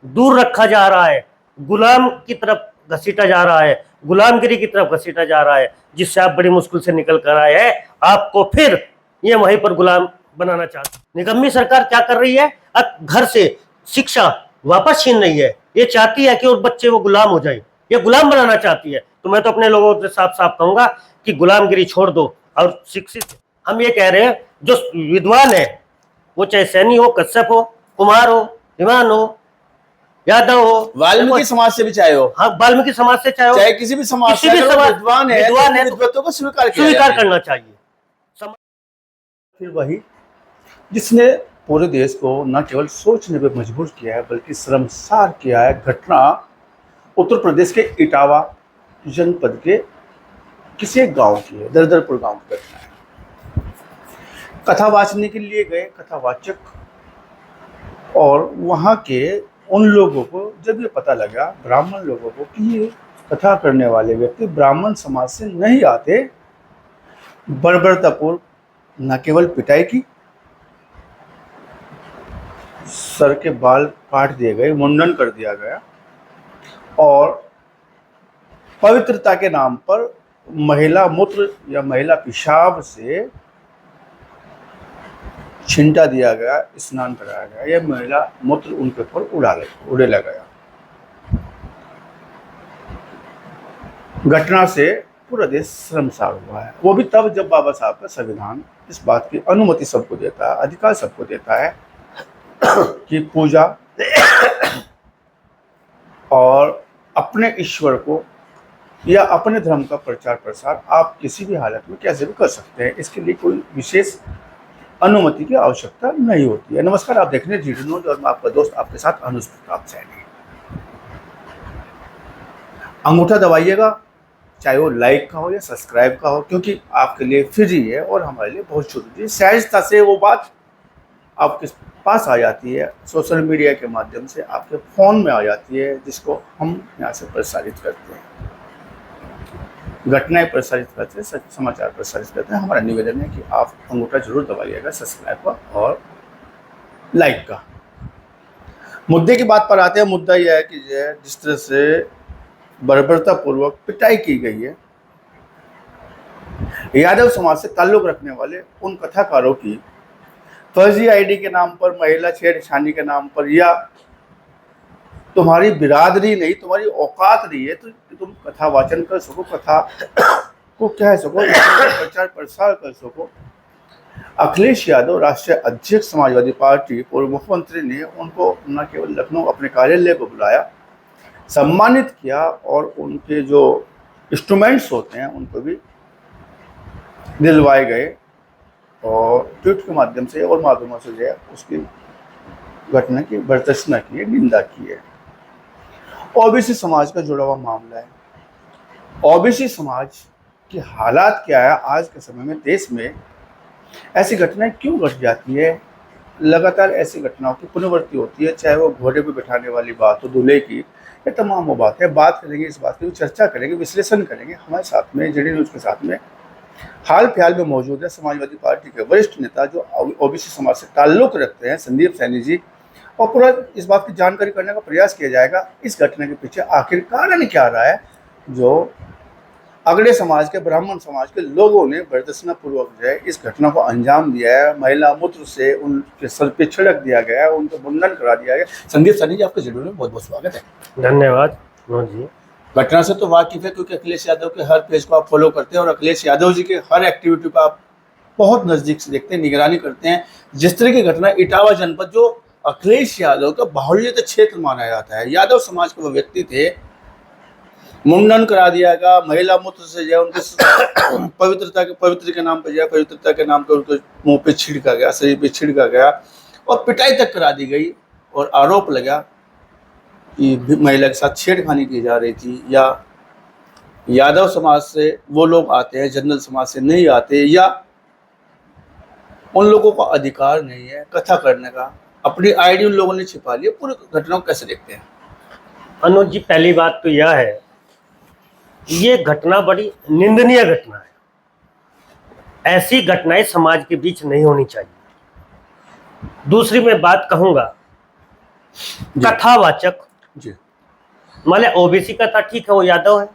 दूर रखा जा रहा है, गुलाम की तरफ घसीटा जा रहा है, गुलामगिरी की तरफ घसीटा जा रहा है, जिससे आप बड़ी मुश्किल से निकल कर आए हैं, आपको फिर ये वहीं पर गुलाम बनाना चाहते। निकम्मी सरकार क्या कर रही है, अब घर से शिक्षा वापस छीन रही है। ये चाहती है कि और बच्चे वो गुलाम हो जाए, ये गुलाम बनाना चाहती है। तो मैं तो अपने लोगों से साफ साफ कहूंगा कि गुलामगिरी छोड़ दो और शिक्षित। हम ये कह रहे हैं जो विद्वान है, वो चाहे सैनी हो, कश्यप हो, कुमार हो, विमान हो, यादव हो, वाल्मीकि समाज से भी चाहे हो, हाँ वाल्मीकि समाज से चाहे हो, चाहे किसी भी समाज से, विद्वान है तो विद्वत्तों को स्वीकार करना चाहिए। फिर वही जिसने पूरे देश को न केवल सोचने पर मजबूर किया है बल्कि शर्मसार किया है, घटना उत्तर प्रदेश के इटावा जनपद के किसी एक गांव की है, दरदरपुर गांव की घटना है। कथा वाचने के लिए गए कथावाचक, और वहां के उन लोगों को जब ये पता लगा, ब्राह्मण लोगों को, कि ये कथा करने वाले व्यक्ति ब्राह्मण समाज से नहीं आते, बर्बरतापूर्वक न केवल पिटाई की, सर के बाल काट दिए गए, मुंडन कर दिया गया, और पवित्रता के नाम पर महिला मूत्र या महिला पेशाब से छिंटा दिया गया, स्नान कराया गया, यह महिला मूत्र उनके ऊपर उड़ेला गया। घटना से पूरा देश शर्मसार हुआ है। वो भी तब जब बाबा साहब का संविधान इस बात की अनुमति सबको देता है, अधिकार सबको देता है कि पूजा और अपने ईश्वर को या अपने धर्म का प्रचार प्रसार आप किसी भी हालत में कैसे भी कर सकते हैं। इसके लिए कोई विशेष अनुमति की आवश्यकता नहीं होती है। नमस्कार, आप देख रहे हैं जी न्यूज और मैं आपका दोस्त, आपके साथ अनुज प्रताप सैनी। अंगूठा दबाइएगा, चाहे वो लाइक का हो या सब्सक्राइब का हो, क्योंकि आपके लिए फ्री है और हमारे लिए बहुत जरूरी है। सहजता से वो बात आपके पास आ जाती है, सोशल मीडिया के माध्यम से आपके फ़ोन में आ जाती है, जिसको हम यहाँ से प्रसारित करते हैं, घटनाएं प्रसारित करते हैं, समाचार प्रसारित करते हैं। हमारा निवेदन है कि आप अंगूठा जरूर दबाइएगा, सब्सक्राइब का और लाइक का। मुद्दे की बात पर आते हैं। मुद्दा यह है कि जिस तरह से बर्बरतापूर्वक पिटाई की गई है, यादव समाज से ताल्लुक रखने वाले उन कथाकारों की फर्जी आईडी के नाम पर, महिला छेड़छानी के नाम पर, या तुम्हारी बिरादरी नहीं, तुम्हारी औकात नहीं है तो तुम कथा वाचन कर सको, कथा को कह सको, प्रचार प्रसार कर सको। अखिलेश यादव राष्ट्रीय अध्यक्ष समाजवादी पार्टी, पूर्व मुख्यमंत्री ने उनको न केवल लखनऊ अपने कार्यालय को बुलाया, सम्मानित किया, और उनके जो इंस्ट्रूमेंट्स होते हैं उनको भी दिलवाए गए, और ट्वीट के माध्यम से और माध्यमों से जो है उसकी घटना की भर्त्सना की है, निंदा की है। ओबीसी समाज का जुड़ा हुआ मामला है। ओबीसी समाज की हालात क्या है आज के समय में, देश में ऐसी घटनाएं क्यों घट जाती है? लगातार ऐसी घटनाओं की पुनरावृत्ति होती है, चाहे वो घोड़े पे बैठाने वाली बात हो, दूल्हे की, ये तमाम वो बात है। बात करेंगे इस बात की, चर्चा करेंगे, विश्लेषण करेंगे। हमारे साथ में जेडी न्यूज के साथ में हाल फिलहाल में मौजूद है समाजवादी पार्टी के वरिष्ठ नेता जो ओबीसी समाज से ताल्लुक रखते हैं, संदीप सैनी जी, और पूरा इस बात की जानकारी करने का प्रयास किया जाएगा इस घटना के पीछे आखिर कारण क्या रहा है, जो अगड़े समाज के, ब्राह्मण समाज के लोगों ने बर्दशना पूर्वक जो है इस घटना को अंजाम दिया है। महिला मूत्र से उनके सर पे छिड़क दिया गया है, उनको मुंडन करा दिया गया। संदीप सैनी जी, आपके जरूर में बहुत बहुत स्वागत है। धन्यवाद जी। घटना से तो वाकिफ है, क्योंकि अखिलेश यादव के हर पेज को आप फॉलो करते हैं और अखिलेश यादव जी के हर एक्टिविटी को आप बहुत नजदीक से देखते हैं, निगरानी करते हैं। जिस तरह की घटना इटावा जनपद, जो अखिलेश यादव का बाहुल्यता क्षेत्र माना जाता है, यादव समाज के वो व्यक्ति थे, मुंडन करा दिया गया, महिला मूत्र से जो उनके पवित्र के नाम पर जो पवित्रता के नाम पर उनके मुंह पे छिड़का गया, शरीर पे छिड़का गया, और पिटाई तक करा दी गई, और आरोप लगा कि महिला के साथ छेड़खानी की जा रही थी। या यादव समाज से वो लोग आते हैं, जनरल समाज से नहीं आते, या उन लोगों का अधिकार नहीं है कथा करने का, अपनी आईडी उन लोगों ने छिपा ली। पूरी घटना को कैसे देखते हैं? अनुज जी, पहली बात तो यह है, ये घटना बड़ी निंदनीय घटना है। ऐसी घटनाएं समाज के बीच नहीं होनी चाहिए। दूसरी मैं बात कहूंगा कथावाचक, जी मान लिया ओबीसी का था, ठीक है वो यादव है।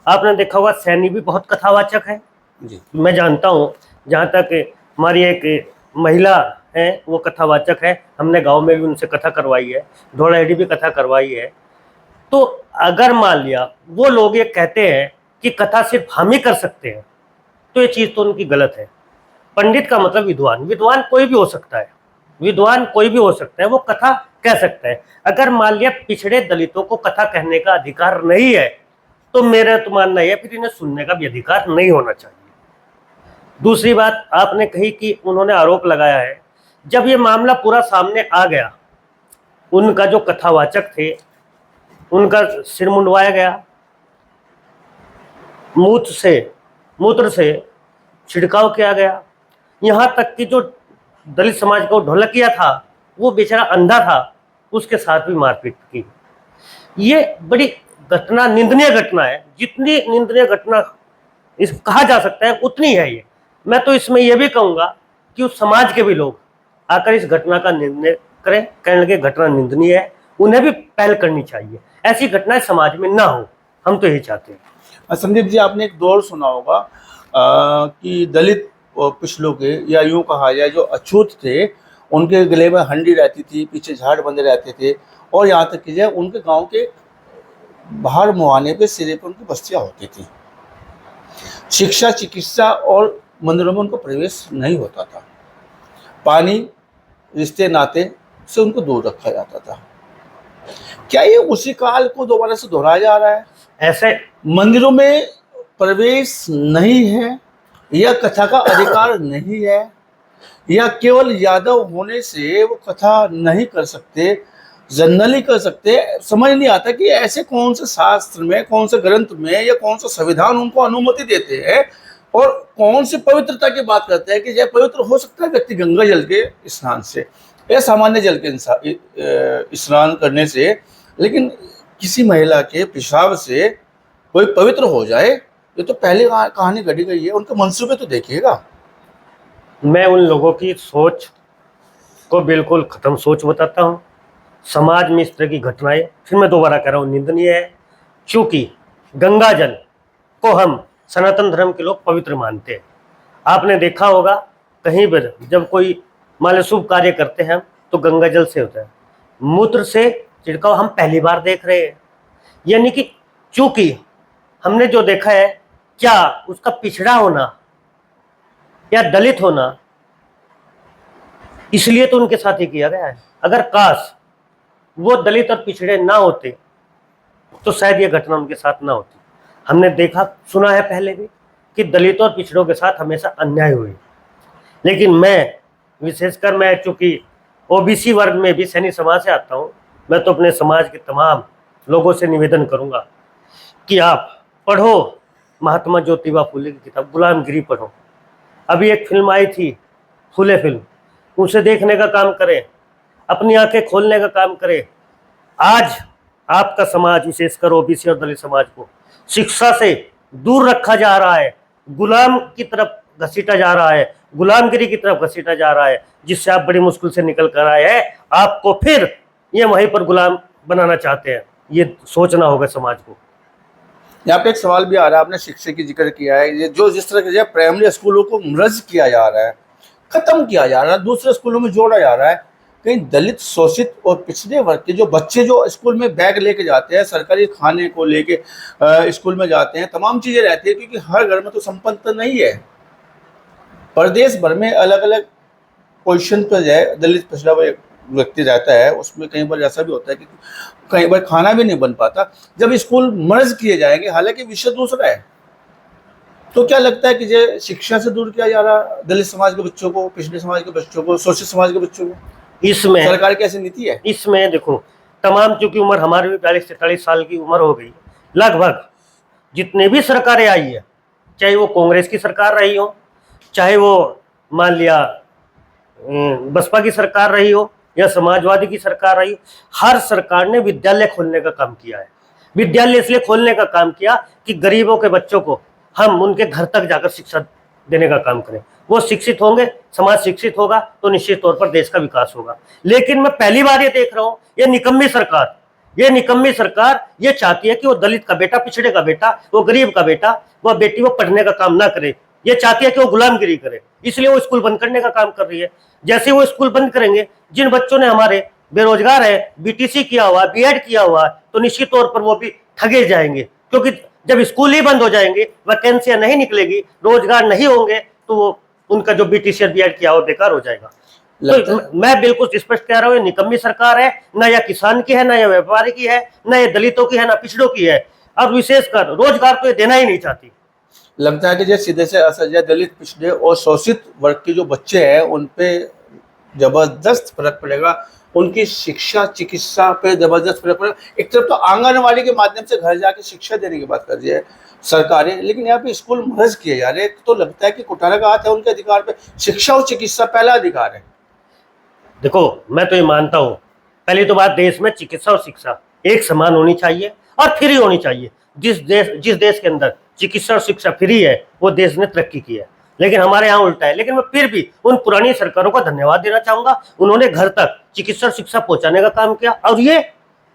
आपने देखा होगा सैनी भी बहुत कथावाचक है। जी मैं जानता हूँ, जहाँ तक हमारी एक महिला है वो कथावाचक है, हमने गांव में भी उनसे कथा करवाई है, ढोलाहेड़ी भी कथा करवाई है। तो अगर मान लिया वो लोग ये कहते हैं कि कथा सिर्फ हम ही कर सकते हैं, तो ये चीज़ तो उनकी गलत है। पंडित का मतलब विद्वान, विद्वान कोई भी हो सकता है, विद्वान कोई भी हो सकता है, वो कथा कह सकता है। अगर मान लिया पिछड़े दलितों को कथा कहने का अधिकार नहीं है, तो मेरा तो मानना है फिर इन्हें सुनने का भी अधिकार नहीं होना चाहिए। दूसरी बात आपने कही कि उन्होंने आरोप लगाया है, जब ये मामला पूरा सामने आ गया, उनका जो कथावाचक थे उनका सिर मुंडवाया गया, मूत्र से छिड़काव किया गया, यहाँ तक कि जो दलित समाज को ढोलकिया था वो बेचारा अंधा था, उसके साथ भी मारपीट की। ये बड़ी घटना, निंदनीय घटना है। जितनी निंदनीय घटना इस कहा जा सकता है उतनी है ये। मैं तो इसमें यह भी कहूंगा कि उस समाज के भी लोग आकर इस घटना का निर्णय करें, कहने लगे घटना निंदनीय है, उन्हें भी पहल करनी चाहिए, ऐसी घटनाएं समाज में ना हो, हम तो यही चाहते हैं। संदीप जी, आपने एक दौर सुना होगा कि दलित और पिछड़ों के, या यूं कहा जाए जो अछूत थे, उनके गले में हंडी रहती थी, पीछे झाड़ बंधे रहते थे, और यहाँ तक कि जाए उनके गांव के बाहर मुहाने पे सिरे पे उनकी बस्तियां होती थी। शिक्षा, चिकित्सा और मंदिरों में उनको प्रवेश नहीं होता था। पानी, रिश्ते नाते से उनको दूर रखा जाता था। क्या ये उसी काल को दोबारा से दोहराया जा रहा है? ऐसे मंदिरों में प्रवेश नहीं है, या कथा का अधिकार नहीं है, या केवल यादव होने से वो कथा नहीं कर सकते, जनरली कर सकते? समझ नहीं आता कि ऐसे कौन से शास्त्र में, कौन से ग्रंथ में, या कौन सा संविधान उनको अनुमति देते हैं, और कौन सी पवित्रता की बात करते हैं कि यह पवित्र हो सकता है व्यक्ति गंगा जल के स्नान से या सामान्य जल के स्नान करने से, लेकिन किसी महिला के पेशाब से कोई पवित्र हो जाए? ये तो पहले कहानी घटी गई है, उनके मंसूबे तो देखिएगा। मैं उन लोगों की सोच को बिल्कुल खत्म सोच बताता हूँ। समाज में इस तरह की घटनाएं, फिर मैं दोबारा कह रहा हूँ, निंदनीय है। क्योंकि गंगा जल को हम सनातन धर्म के लोग पवित्र मानते हैं। आपने देखा होगा कहीं पर जब कोई मान लो शुभ कार्य करते हैं हम, तो गंगा जल से होता है, मूत्र से छिड़काव हम पहली बार देख रहे हैं। यानी कि चूंकि हमने जो देखा है, क्या उसका पिछड़ा होना या दलित होना, इसलिए तो उनके साथ ही किया गया है। अगर काश वो दलित और पिछड़े ना होते तो शायद ये घटना उनके साथ ना होती। हमने देखा सुना है पहले भी कि दलितों और पिछड़ों के साथ हमेशा अन्याय हुए। लेकिन मैं विशेषकर, मैं चूंकि ओबीसी वर्ग में भी सैनिक समाज से आता हूँ, मैं तो अपने समाज के तमाम लोगों से निवेदन करूँगा कि आप पढ़ो महात्मा ज्योतिबा फुले की किताब गुलामगिरी पढ़ो। अभी एक फिल्म आई थी, फुले फिल्म, उसे देखने का काम करें, अपनी आंखें खोलने का काम करें। आज आपका समाज, विशेषकर ओबीसी और दलित समाज को शिक्षा से दूर रखा जा रहा है, गुलाम की तरफ घसीटा जा रहा है, गुलामगिरी की तरफ घसीटा जा रहा है, जिससे आप बड़ी मुश्किल से निकल कर आए हैं। आपको फिर ये वहीं पर गुलाम बनाना चाहते हैं, ये सोचना होगा समाज को। यहाँ पे एक सवाल भी आ रहा है, आपने शिक्षा की जिक्र किया है, ये जो जिस तरह से प्राइमरी स्कूलों को मर्ज किया जा रहा है, खत्म किया जा रहा है, दूसरे स्कूलों में जोड़ा जा रहा है, कहीं दलित, शोषित और पिछड़े वर्ग के जो बच्चे जो स्कूल में बैग लेके जाते हैं, सरकारी खाने को लेके स्कूल में जाते हैं, तमाम चीज़ें रहती है, क्योंकि हर घर में तो संपन्न तो नहीं है। प्रदेश भर में अलग अलग पोजीशन पर जाए दलित पिछड़ा व्यक्ति रहता है, उसमें कई बार ऐसा भी होता है कि कई बार खाना भी नहीं बन पाता जब स्कूल मर्ज किए जाएंगे, हालांकि विषय दूसरा है। तो क्या लगता है कि ये शिक्षा से दूर किया जा रहा है दलित समाज के बच्चों को, पिछड़े समाज के बच्चों को, शोषित समाज के बच्चों को? इसमें सरकार की ऐसी नीति है? इसमें देखो, तमाम चूंकि उम्र हमारी भी 42 से 43 साल की उम्र हो गई, लगभग जितने भी सरकारें आई है, चाहे वो कांग्रेस की सरकार रही हो, चाहे वो मान लिया बसपा की सरकार रही हो या समाजवादी की सरकार रही हो, हर सरकार ने विद्यालय खोलने का काम किया है। विद्यालय इसलिए खोलने का काम किया कि गरीबों के बच्चों को हम उनके घर तक जाकर शिक्षा देने का काम करें। वो शिक्षित होंगे, समाज शिक्षित होगा तो निश्चित तौर पर देश का विकास होगा। लेकिन मैं पहली बार ये देख रहा हूं, ये निकम्मी सरकार ये चाहती है कि वो दलित का बेटा, पिछड़े का बेटा, वो गरीब का बेटा, वो बेटी वो पढ़ने का काम ना करे। ये चाहती है कि वो गुलामगिरी करे, इसलिए वो स्कूल बंद करने का काम कर रही है। जैसे वो स्कूल बंद करेंगे, जिन बच्चों ने हमारे बेरोजगार है, बीटीसी किया हुआ, बीएड किया हुआ, तो निश्चित तौर पर वो भी ठगे जाएंगे। क्योंकि जब स्कूल ही बंद हो जाएंगे, वैकेंसियां नहीं निकलेगी, रोजगार नहीं होंगे, तो वो उनका जो बीटीसी और बीएड किया हुआ बेकार हो जाएगा। तो मैं बिल्कुल स्पष्ट कह रहा हूँ, ये निकम्मी सरकार है, ना या किसान की है, ना या व्यापारी की है, ना ये दलितों की है, ना पिछड़ों की है। अब विशेषकर रोजगार तो ये देना ही नहीं चाहती। लगता है कि जो सीधे से असर जो दलित, पिछड़े और शोषित वर्ग के जो बच्चे हैं उन पे जबरदस्त फर्क पड़ेगा, उनकी शिक्षा चिकित्सा पे जबरदस्त फर्क पड़ेगा। एक तरफ तो आंगनवाड़ी के माध्यम से घर जाके शिक्षा देने की बात कर रही है सरकारें, लेकिन यहाँ पे स्कूल मर्ज किए जा रहे हैं। तो लगता है कि कुठारा का हाथ है उनके अधिकार पे। शिक्षा और चिकित्सा पहला अधिकार है। देखो, मैं तो ये मानता हूँ, पहली तो बात, देश में चिकित्सा और शिक्षा एक समान होनी चाहिए और फ्री होनी चाहिए। जिस देश के अंदर चिकित्सा और शिक्षा फ्री है, वो देश ने तरक्की की है। लेकिन हमारे यहाँ उल्टा है। लेकिन मैं फिर भी उन पुरानी सरकारों का धन्यवाद देना चाहूंगा, उन्होंने घर तक चिकित्सा और शिक्षा पहुंचाने का काम किया। और ये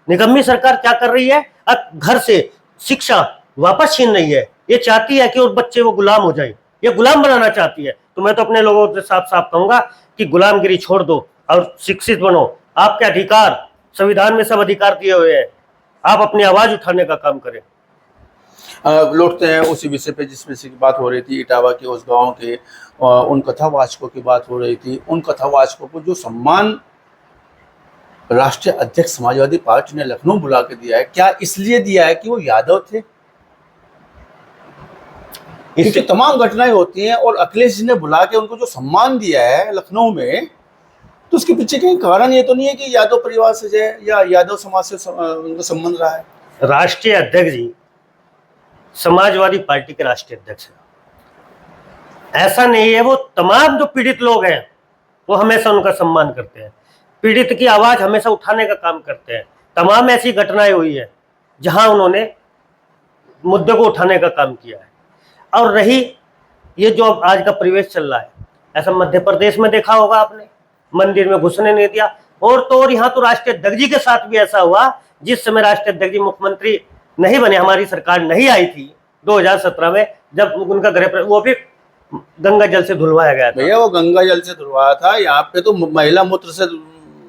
निगम्मी सरकार क्या कर रही है, अब घर से शिक्षा वापस छीन रही है। ये चाहती है कि उस बच्चे वो गुलाम हो जाए, ये गुलाम बनाना चाहती है। तो मैं तो अपने लोगों से साफ साफ कहूंगा कि गुलामगिरी छोड़ दो और शिक्षित बनो। आपके अधिकार, संविधान में सब अधिकार दिए हुए हैं, आप अपनी आवाज उठाने का काम करें। लौटते हैं उसी विषय पे जिसमें से बात हो रही थी, इटावा के उस गांव के उन कथावाचकों की बात हो रही थी। उन कथावाचकों को जो सम्मान राष्ट्रीय अध्यक्ष समाजवादी पार्टी ने लखनऊ बुला के दिया है, क्या इसलिए दिया है कि वो यादव थे? क्योंकि तमाम घटनाएं होती हैं और अखिलेश जी ने बुला के उनको जो सम्मान दिया है लखनऊ में, तो उसके पीछे कहीं कारण ये तो नहीं है कि यादव परिवार से है या यादव समाज से उनका संबंध रहा है? राष्ट्रीय अध्यक्ष जी समाजवादी पार्टी के राष्ट्रीय अध्यक्ष हैं, ऐसा नहीं है। वो तमाम जो पीड़ित लोग हैं वो हमेशा उनका सम्मान करते हैं, पीड़ित की आवाज हमेशा उठाने का काम करते हैं। तमाम ऐसी घटनाएं हुई है जहां उन्होंने मुद्दे को उठाने का काम किया है। और रही ये जो अब आज का परिवेश चल रहा है, ऐसा मध्य प्रदेश में देखा होगा आपने, मंदिर में घुसने नहीं दिया। और तो और यहाँ तो राष्ट्रीय अध्यक्ष जी के साथ भी ऐसा हुआ, जिस समय राष्ट्रीय अध्यक्ष जी मुख्यमंत्री नहीं बने, हमारी सरकार नहीं आई थी 2017 में, जब उनका गृह वो भी गंगा जल से धुलवाया गया था। भैया वो गंगा जल से धुलवाया था, यहाँ पे तो महिला मूत्र से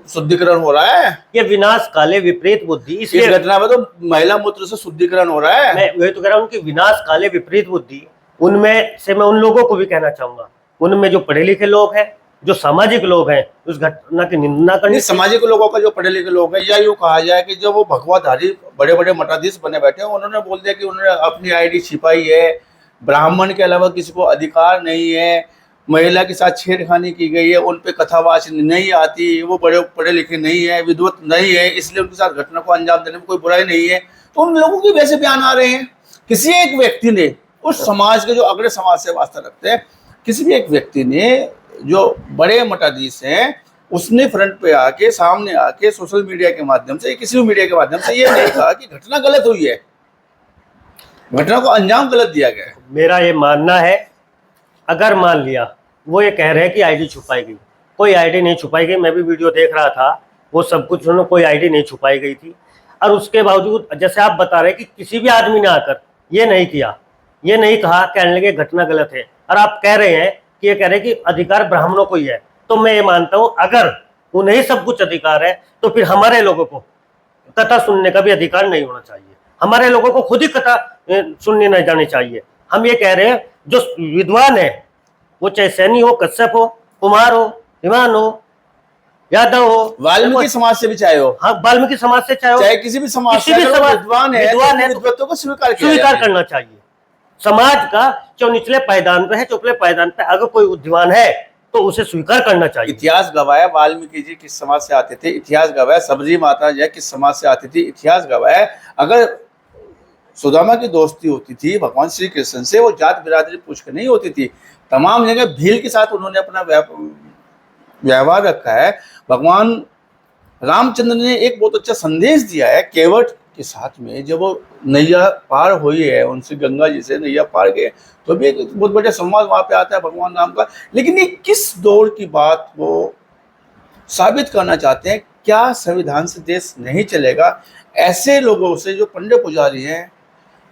शुद्धिकरण हो रहा है। ये विनाश काले विपरीत बुद्धि, इस घटना में तो महिला मूत्र से शुद्धिकरण हो रहा है। मैं वही तो कह रहा हूँ कि विनाश काले विपरीत बुद्धि, उनमें से मैं उन लोगों को भी कहना चाहूंगा, उनमें जो पढ़े लिखे लोग हैं, जो सामाजिक लोग हैं, उस घटना की निंदा करनी। सामाजिक लोगों का जो पढ़े लिखे लोग हैं, या यूँ कहा जाए कि जो वो भगवाधारी बड़े बड़े मठाधीश बने बैठे हैं, उन्होंने बोल दिया कि उन्होंने अपनी आईडी छिपाई है, ब्राह्मण के अलावा किसी को अधिकार नहीं है, महिला के साथ छेड़खानी की गई है, उन पे कथावाच नहीं आती, वो बड़े पढ़े लिखे नहीं है, विद्वत नहीं है, इसलिए उनके साथ घटना को अंजाम देने में कोई बुराई नहीं है। तो उन लोगों के वैसे बयान आ रहे हैं। किसी एक व्यक्ति ने, उस समाज के जो अग्र समाज से वास्ता रखते हैं, किसी भी एक व्यक्ति ने जो बड़े मठाधीश हैं, उसने फ्रंट पे आके, सामने आके, सोशल मीडिया के माध्यम से, किसी भी मीडिया के माध्यम से ये नहीं कहा कि घटना गलत हुई है, घटना को अंजाम गलत दिया गया है। मेरा ये मानना है, अगर मान लिया वो ये कह रहे हैं कि आईडी छुपाई गई, कोई आईडी नहीं छुपाई गई। मैं भी वीडियो देख रहा था, वो सब कुछ उन्होंने, कोई आईडी नहीं छुपाई गई थी। और उसके बावजूद जैसे आप बता रहे हैं कि किसी भी आदमी ने आकर ये नहीं किया, ये नहीं कहा, कहने लगे घटना गलत है, और आप कह रहे हैं कि ये कह रहे हैं कि अधिकार ब्राह्मणों को ही है। तो मैं ये मानता हूं, अगर उन्हें सब कुछ अधिकार है तो फिर हमारे लोगों को कथा सुनने का भी अधिकार नहीं होना चाहिए। हमारे लोगों को खुद ही कथा सुनने नहीं जानी चाहिए। हम ये कह रहे हैं, जो विद्वान है, वो चाहे सैनी हो, कश्यप हो, कुमार हो, हिमान हो, यादव हो, वाल्मीकि समाज से भी चाहे हो, हाँ, वाल्मीकि समाज से चाहे किसी भी समाज से, विद्वान है तो विद्वत्व को स्वीकार करना चाहिए। समाज का जो निचले पायदान पे है, चौपले पायदान पे अगर कोई विद्वान है तो उसे स्वीकार करना चाहिए। इतिहास गवाह वाल्मीकि जी किस समाज से आते थे, इतिहास गवाह सबरी माता जी किस समाज से आती थी, इतिहास गवाह अगर सुदामा की दोस्ती होती थी भगवान श्री कृष्ण से, वो जात बिरादरी पूछ कर नहीं होती थी। तमाम जगह भील के साथ उन्होंने अपना व्यवहार रखा है। भगवान रामचंद्र ने एक बहुत अच्छा संदेश दिया है, केवट के साथ में जब वो नैया पार हुई है, उनसे गंगा जी से नैया पार गए, तो भी एक बहुत बड़ा संवाद वहाँ पे आता है भगवान राम का। लेकिन ये किस दौर की बात वो साबित करना चाहते हैं? क्या संविधान से देश नहीं चलेगा? ऐसे लोगों से जो पंडित पुजारी हैं,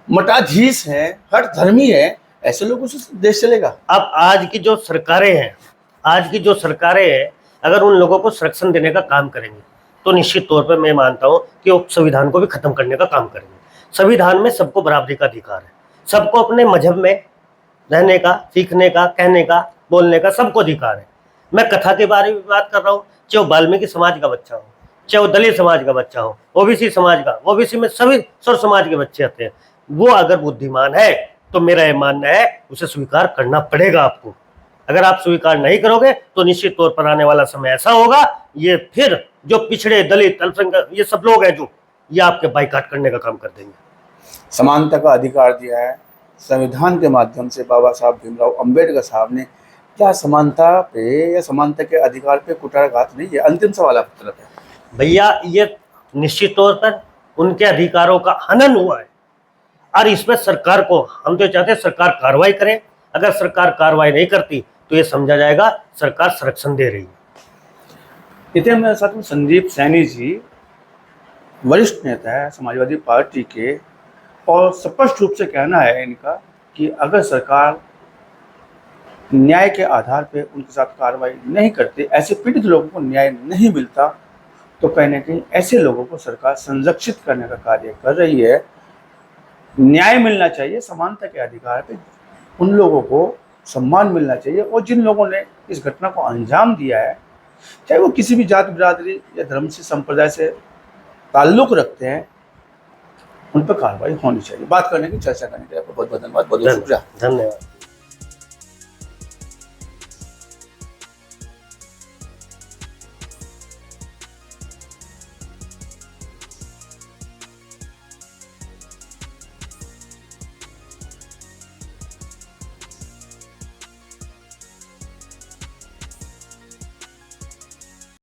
मठाधीश हैं, हर धर्मी है, ऐसे लोगों से देश चलेगा? अब आज की जो सरकारें हैं, अगर उन लोगों को संरक्षण देने का काम करेंगे तो निश्चित तौर पर मैं मानता हूं कि वो संविधान को भी खत्म करने का काम करेंगे। संविधान में सबको बराबरी का अधिकार है, सबको अपने मजहब में रहने का, सीखने का, कहने का, बोलने का सबको अधिकार है। मैं कथा के बारे में बात कर रहा हूँ, चाहे वो वाल्मीकि समाज का बच्चा हो, चाहे वो दलित समाज का बच्चा हो, ओबीसी समाज का, ओबीसी में सभी सर्व समाज के बच्चे आते हैं। वो अगर बुद्धिमान है तो मेरा ये मानना है उसे स्वीकार करना पड़ेगा आपको। अगर आप स्वीकार नहीं करोगे तो निश्चित तौर पर आने वाला समय ऐसा होगा, ये फिर जो पिछड़े दलित अल्पसंख्यक ये सब लोग हैं जो ये आपके बाइकाट करने का काम कर देंगे। समानता का अधिकार दिया है संविधान के माध्यम से बाबा साहब भीमराव अंबेडकर साहब ने। क्या समानता पे या समानता के अधिकार पे कुठाराघात नहीं है? अंतिम सवाल आपकी तरफ है। भैया ये निश्चित तौर पर उनके अधिकारों का हनन हुआ है और इसमें सरकार को, हम तो चाहते हैं सरकार कार्रवाई करे। अगर सरकार कार्रवाई नहीं करती तो ये समझा जाएगा सरकार संरक्षण दे रही है। इतने मेरे साथ में संदीप सैनी जी, वरिष्ठ नेता है समाजवादी पार्टी के, और स्पष्ट रूप से कहना है इनका कि अगर सरकार न्याय के आधार पे उनके साथ कार्रवाई नहीं करती, ऐसे पीड़ित लोगों को न्याय नहीं मिलता, तो कहीं ना कहीं ऐसे लोगों को सरकार संरक्षित करने का कार्य कर रही है। न्याय मिलना चाहिए, समानता के अधिकार पे उन लोगों को सम्मान मिलना चाहिए। और जिन लोगों ने इस घटना को अंजाम दिया है, चाहे वो किसी भी जाति बिरादरी या धर्म से संप्रदाय से ताल्लुक रखते हैं, उन पर कार्रवाई होनी चाहिए। बात करने की, चर्चा करने के लिए आपको बहुत बहुत धन्यवाद, बहुत बहुत शुक्रिया। धन्यवाद।